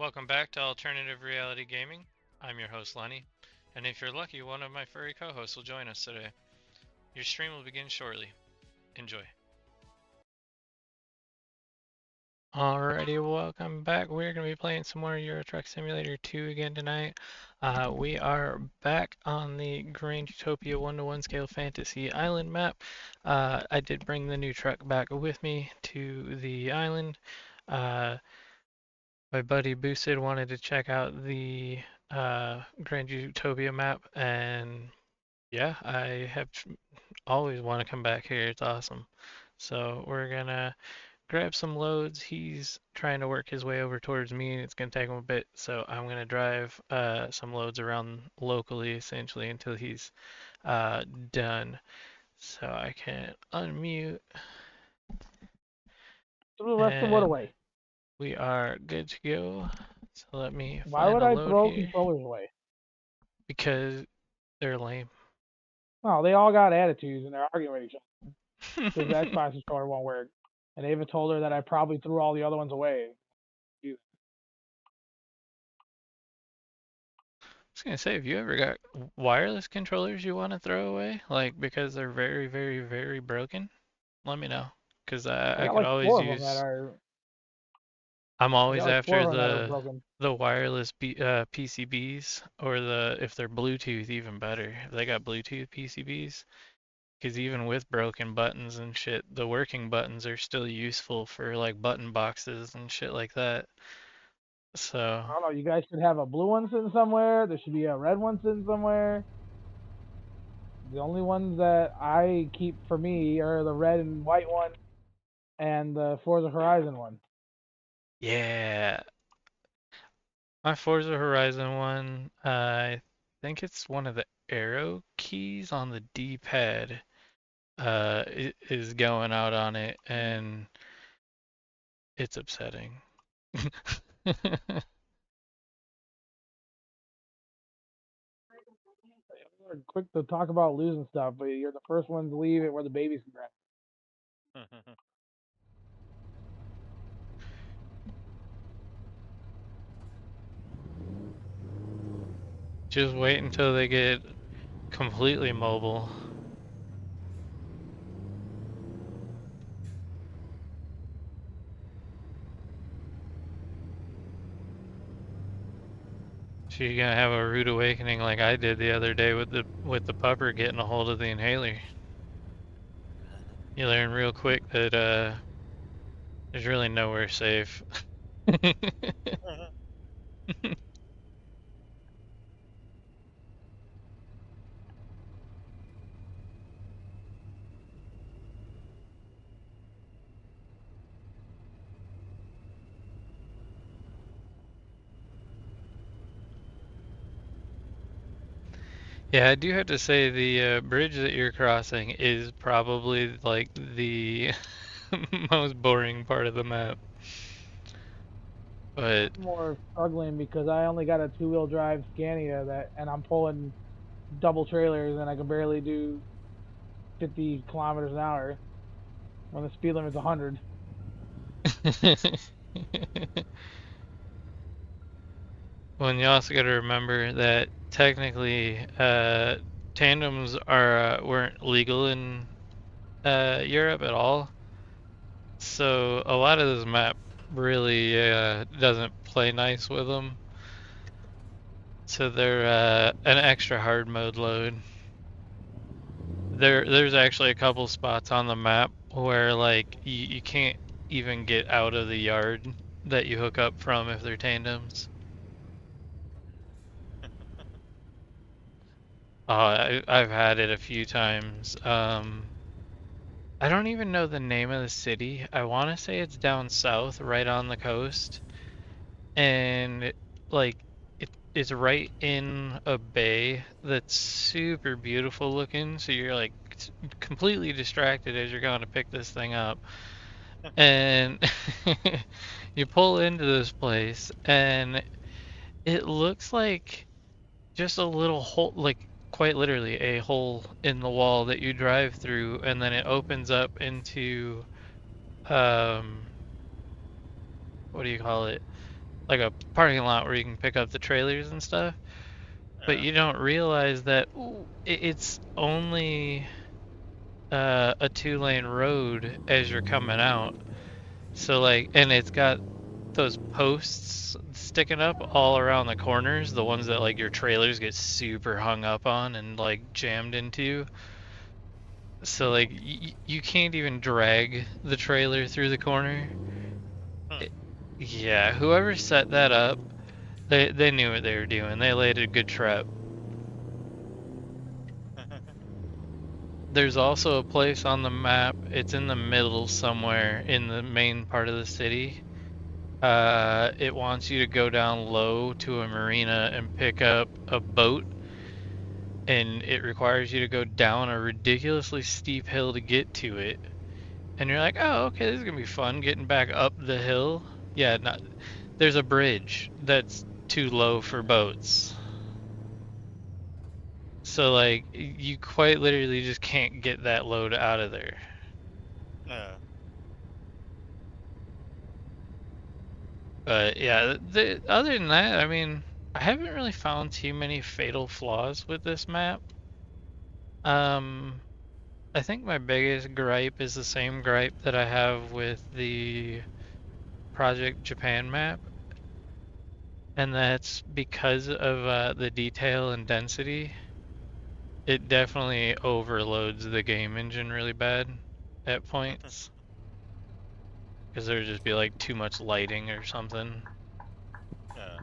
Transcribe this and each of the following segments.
Welcome back to Alternative Reality Gaming. I'm your host Lenny, and if you're lucky, one of my furry co-hosts will join us today. Your stream will begin shortly. Enjoy. Alrighty, welcome back. We're going to be playing some more Euro Truck Simulator 2 again tonight. We are back on the Grand Utopia 1-to-1 scale fantasy island map. I did bring the new truck back with me to the island. My buddy Boosted wanted to check out the Grand Utopia map, and yeah, I have always want to come back here. It's awesome. So we're gonna grab some loads. He's trying to work his way over towards me, and it's gonna take him a bit. So I'm gonna drive some loads around locally, essentially, until he's done. So I can unmute. Threw the rest of the wood away. We are good to go. So let me Why find would a I load throw here. controllers away? Because they're lame. No, they all got attitudes and they're arguing with each other because the Xbox controller won't work. And Ava told her that I probably threw all the other ones away. I was gonna say, have you ever got wireless controllers you want to throw away, like because they're very, very, very broken? Let me know, because I I got could like always four of them that use. are. I'm I always got like four after of them that are broken. the wireless PCBs, or the if they're Bluetooth, even better. If they got Bluetooth PCBs, because even with broken buttons and shit, the working buttons are still useful for like button boxes and shit like that. So. I don't know. You guys should have a blue one sitting somewhere. There should be a red one sitting somewhere. The only ones that I keep for me are the red and white one and the Forza Horizon one. Yeah, my Forza Horizon one, I think it's one of the arrow keys on the D-pad is going out on it, and it's upsetting. You're quick to talk about losing stuff, but you're the first one to leave it where the babies can grab. Just wait until they get completely mobile. So you're gonna have a rude awakening like I did the other day with the pupper getting a hold of the inhaler. You learn real quick that there's really nowhere safe. Yeah, I do have to say the bridge that you're crossing is probably like the most boring part of the map. But I'm more struggling because I only got a two-wheel drive Scania and I'm pulling double trailers and I can barely do 50 kilometers an hour when the speed limit's 100. well, you also got to remember that technically tandems weren't legal in Europe at all. So a lot of this map really doesn't play nice with them. So they're an extra hard mode load. There's actually a couple spots on the map where like you can't even get out of the yard that you hook up from if they're tandems. I've had it a few times. I don't even know the name of the city. I want to say it's down south, right on the coast, and like it's right in a bay that's super beautiful looking. So you're like completely distracted as you're going to pick this thing up. And you pull into this place and it looks like just a little hole, like quite literally a hole in the wall that you drive through, and then it opens up into um what do you call it, like a parking lot where you can pick up the trailers and stuff. But Yeah. you don't realize that it's only a 2-lane road as you're coming out. So like, and it's got those posts sticking up all around the corners, the ones that like your trailers get super hung up on and like jammed into. So like you can't even drag the trailer through the corner. Hmm. It- yeah, whoever set that up, they knew what they were doing. They laid a good trap. There's also a place on the map. It's in the middle somewhere in the main part of the city. It wants you to go down low to a marina and pick up a boat, and it requires you to go down a ridiculously steep hill to get to it. And you're like, oh, okay, this is gonna be fun getting back up the hill. Yeah, not, there's a bridge that's too low for boats. So like you quite literally just can't get that load out of there. Yeah. But yeah, other than that, I mean, I haven't really found too many fatal flaws with this map. Um, I think my biggest gripe is the same gripe that I have with the Project Japan map, and that's because of the detail and density. It definitely overloads the game engine really bad at points, because there'd just be like too much lighting or something. Yeah.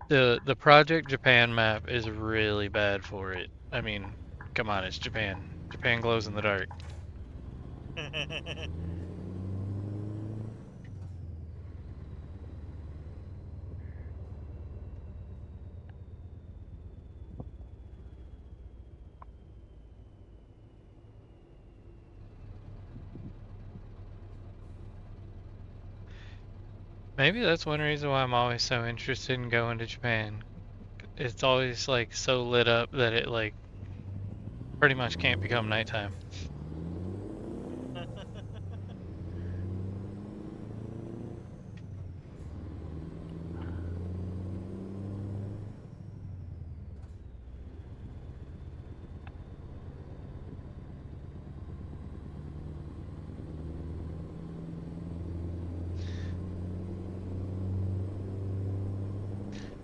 The Project Japan map is really bad for it. I mean, come on, it's Japan. Japan glows in the dark. Maybe that's one reason why I'm always so interested in going to Japan. It's always like so lit up that it like pretty much can't become nighttime.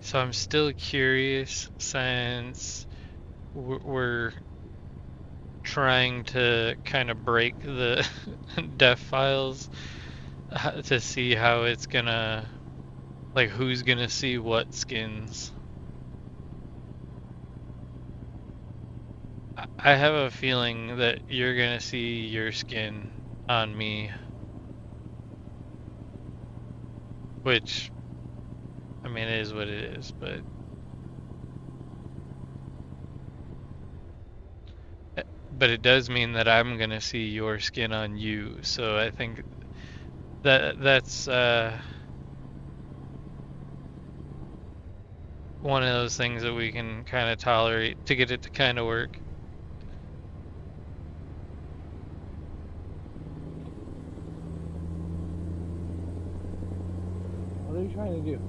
So I'm still curious since we're trying to kind of break the def files to see how it's gonna, like, who's gonna see what skins. I have a feeling that you're gonna see your skin on me, which, I mean, it is what it is, but it does mean that I'm gonna see your skin on you. So I think that's one of those things that we can kind of tolerate to get it to kind of work. What are you trying to do?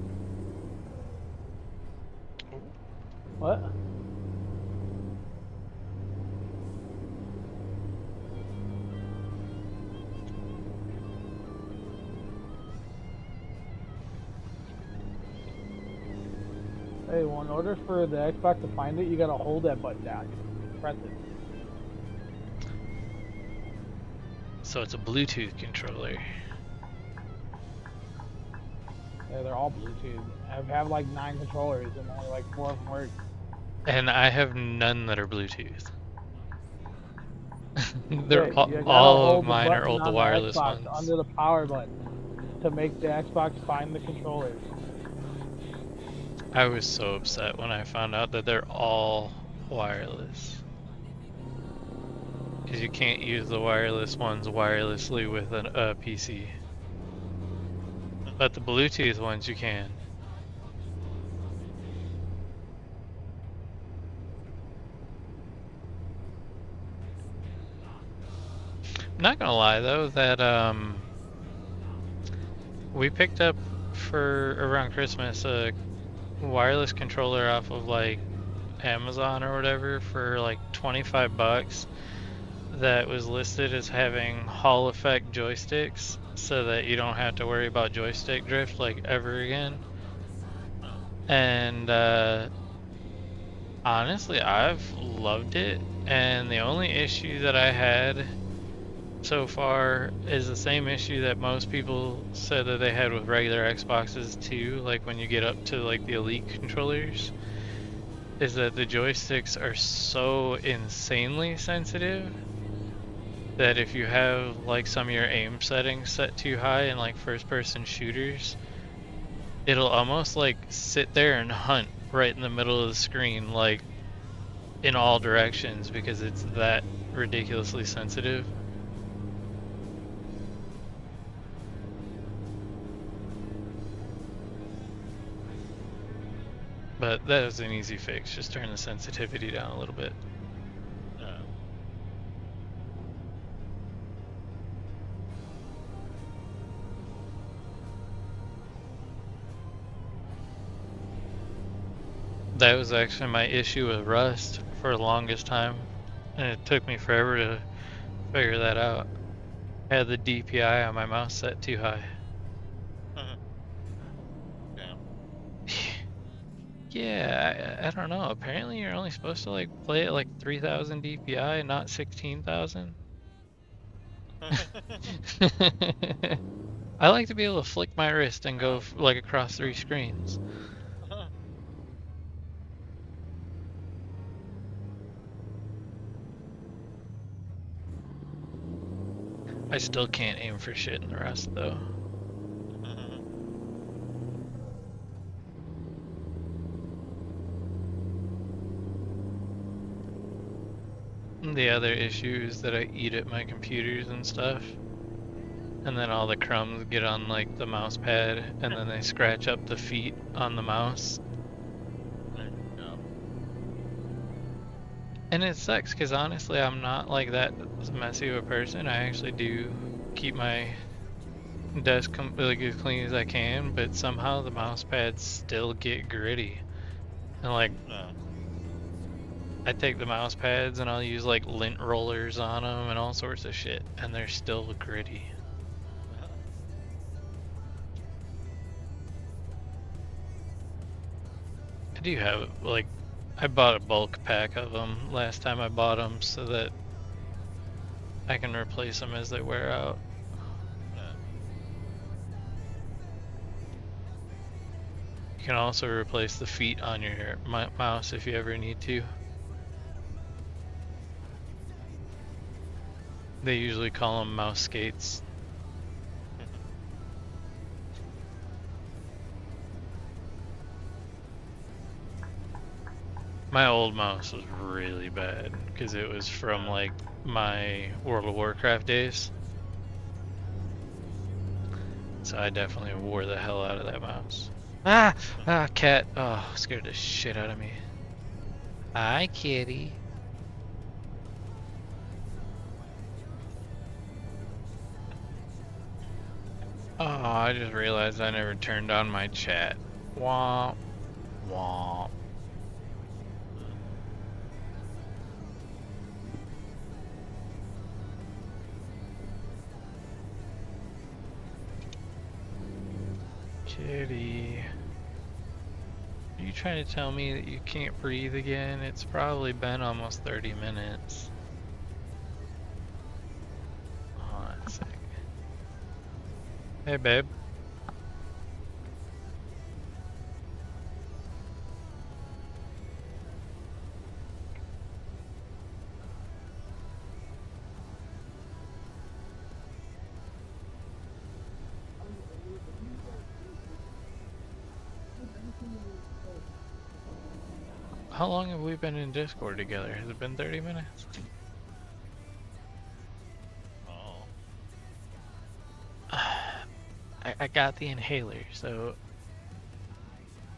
What? Hey, well, in order for the Xbox to find it, you gotta hold that button down. Press it. So it's a Bluetooth controller. Yeah, they're all Bluetooth. I have like 9 controllers, and only like 4 of them work. And I have none that are Bluetooth. They're Okay, you gotta all of hold the mine are button old, the on the wireless Xbox ones. under the power button to make the Xbox find the controllers. I was so upset when I found out that they're all wireless. Because you can't use the wireless ones wirelessly with a PC. But the Bluetooth ones you can. I'm not gonna lie though, that We picked up for around Christmas a wireless controller off of like Amazon or whatever for like 25 bucks that was listed as having Hall effect joysticks so that you don't have to worry about joystick drift like ever again. And honestly, I've loved it. And the only issue that I had so far is the same issue that most people said that they had with regular Xboxes too, like when you get up to like the Elite controllers, is that the joysticks are so insanely sensitive that if you have like some of your aim settings set too high in like first person shooters, it'll almost like sit there and hunt right in the middle of the screen, like in all directions because it's that ridiculously sensitive. But that is an easy fix, just turn the sensitivity down a little bit. That was actually my issue with Rust for the longest time, and it took me forever to figure that out. I had the DPI on my mouse set too high. Yeah, I don't know. Apparently you're only supposed to like play at like 3000 DPI, not 16,000. I like to be able to flick my wrist and go like across 3 screens. I still can't aim for shit in the Rust though. The other issue is that I eat at my computers and stuff, and then all the crumbs get on like the mouse pad, and then they scratch up the feet on the mouse. And it sucks because honestly, I'm not like that messy of a person. I actually do keep my desk like as clean as I can, but somehow the mouse pads still get gritty. And like, I take the mouse pads and I'll use like lint rollers on them and all sorts of shit, and they're still gritty. I do have like, I bought a bulk pack of them last time I bought them so that I can replace them as they wear out. You can also replace the feet on your mouse if you ever need to. They usually call them mouse skates. My old mouse was really bad because it was from like my World of Warcraft days. So I definitely wore the hell out of that mouse. Ah, cat. Oh, scared the shit out of me. Hi, kitty. Oh, I just realized I never turned on my chat. Womp, womp. Kitty. Are you trying to tell me that you can't breathe again? It's probably been almost 30 minutes. Hold on a sec. Hey, babe. How long have we been in Discord together? Has it been 30 minutes? I got the inhaler, so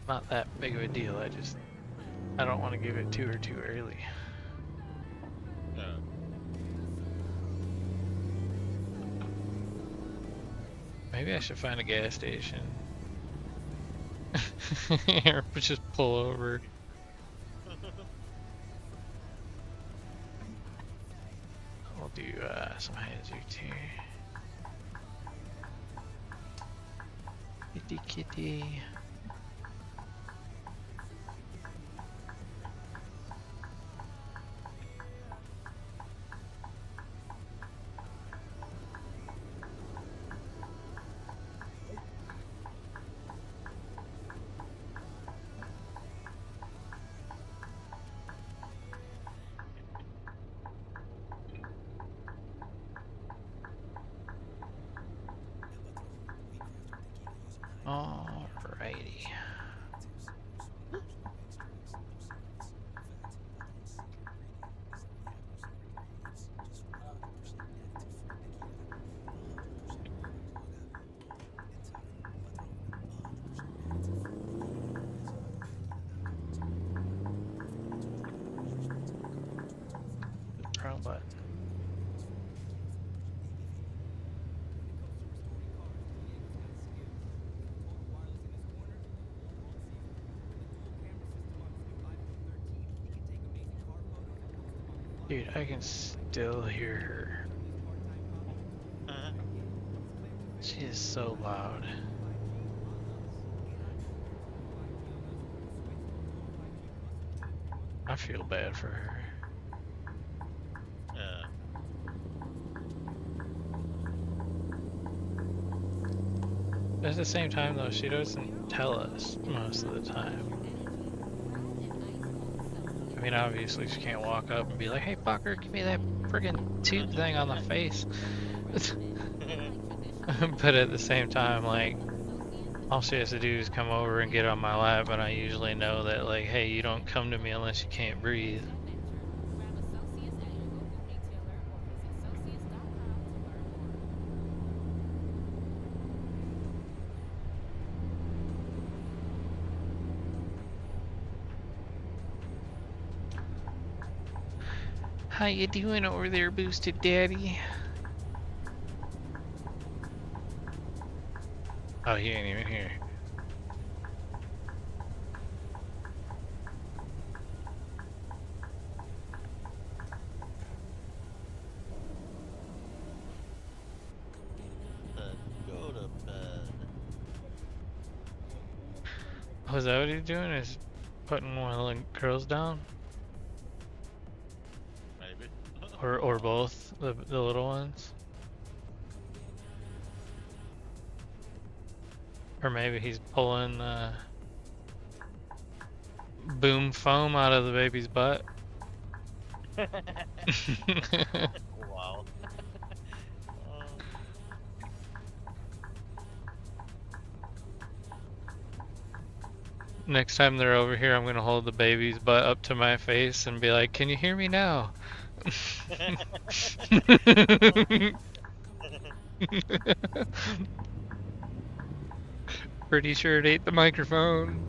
not that big of a deal. I don't want to give it to her too early. Maybe I should find a gas station. Or just pull over. We'll do some hazards here. Kitty kitty. Alrighty. Wrong button. Dude, I can still hear her. She is so loud. I feel bad for her. Yeah. At the same time, though, she doesn't tell us most of the time. I mean, obviously, she can't walk up and be like, "Hey, fucker, give me that friggin' tube thing on the face." But at the same time, like, all she has to do is come over and get on my lap, and I usually know that, like, hey, you don't come to me unless you can't breathe. How you doing over there, Boosted Daddy? Oh, he ain't even here. Go to bed. Oh, is that what he's doing? Is putting one of the girls down? Maybe. Or both, the little ones? Or maybe he's pulling boom foam out of the baby's butt. Wow. Next time they're over here, I'm gonna hold the baby's butt up to my face and be like, "Can you hear me now?" Pretty sure it ate the microphone.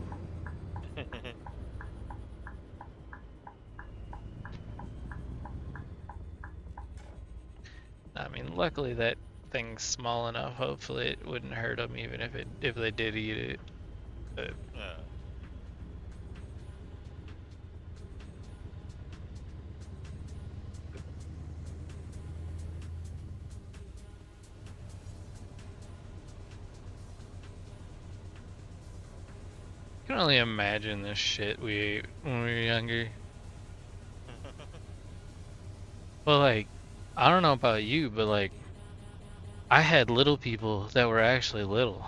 I mean, luckily that thing's small enough. Hopefully, it wouldn't hurt them, even if they did eat it. But Yeah. I can only imagine this shit we ate when we were younger. Well, like, I don't know about you, but like, I had little people that were actually little.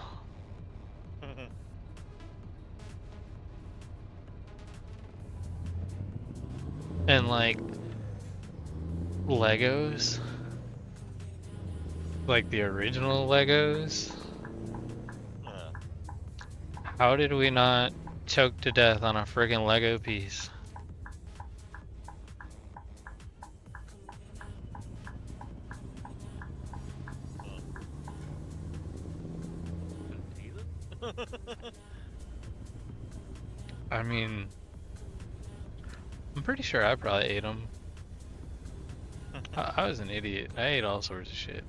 And like, Legos. Like the original Legos. Yeah. How did we not choke to death on a friggin' Lego piece? I mean, I'm pretty sure I probably ate them. I was an idiot. I ate all sorts of shit.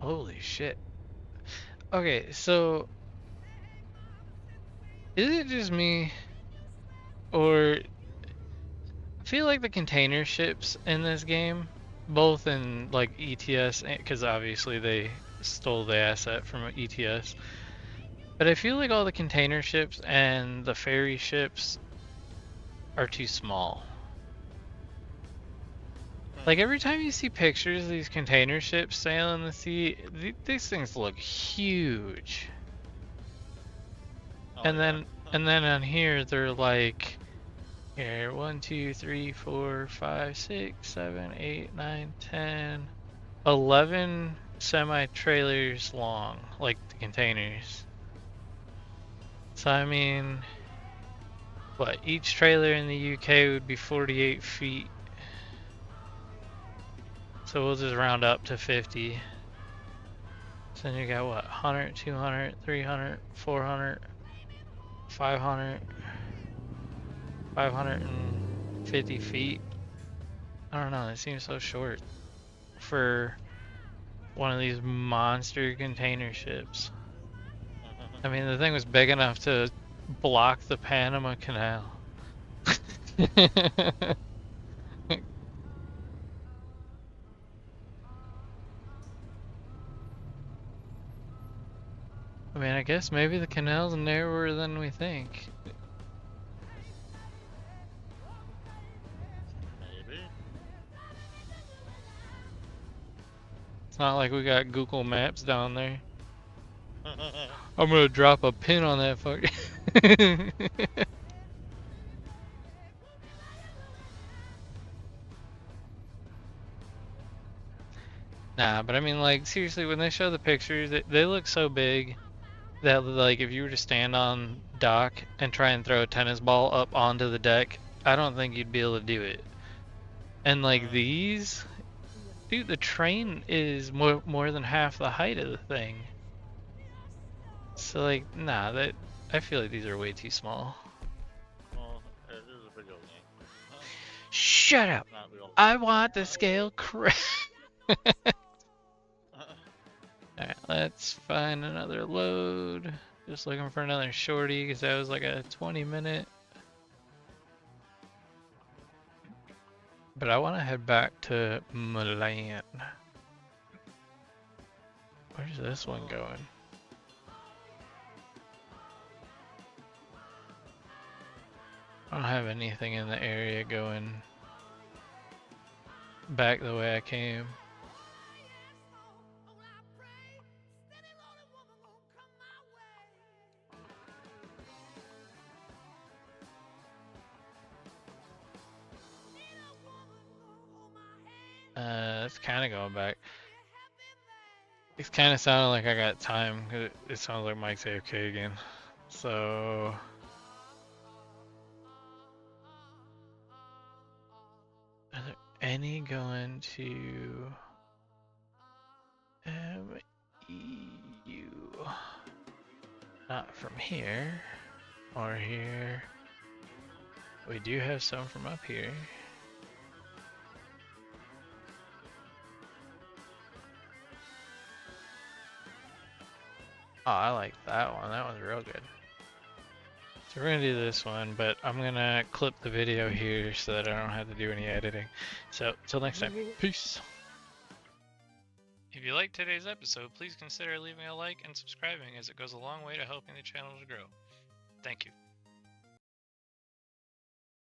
Holy shit. Okay, so is it just me, or I feel like the container ships in this game, both in like ETS, because obviously they stole the asset from ETS, but I feel like all the container ships and the ferry ships are too small. Like every time you see pictures of these container ships sailing the sea, these things look huge. Oh, And yeah. then on here they're like, here, 1, 2, 3, 4, 5, 6, 7, 8, 9, 10, 11 semi-trailers long, like the containers. So I mean, what, each trailer in the UK would be 48 feet. So we'll just round up to 50. So then you got what, 100, 200, 300, 400, 500, 550 feet. I don't know, it seems so short for one of these monster container ships. I mean, the thing was big enough to block the Panama Canal. I mean, I guess maybe the canal's narrower than we think. Maybe. It's not like we got Google Maps down there. I'm gonna drop a pin on that fucker. Nah, but I mean, like, seriously, when they show the pictures, they look so big that, like, if you were to stand on dock and try and throw a tennis ball up onto the deck, I don't think you'd be able to do it. And, like, these, dude, the train is more than half the height of the thing. So, like, nah, I feel like these are way too small. Well, it is a video game. Shut up! Not real. I want the scale correct. Alright, let's find another load. Just looking for another shorty because that was like a 20-minute. But I want to head back to Milan. Where's this one going? I don't have anything in the area going back the way I came. It's kind of going back. It's kind of sounding like I got time. It sounds like Mike's AFK again. So are there any going to MEU? Not from here or here. We do have some from up here. Oh, I like that one. That one's real good. So we're gonna do this one, but I'm gonna clip the video here so that I don't have to do any editing. So, till next time, peace. If you liked today's episode, please consider leaving a like and subscribing as it goes a long way to helping the channel to grow. Thank you.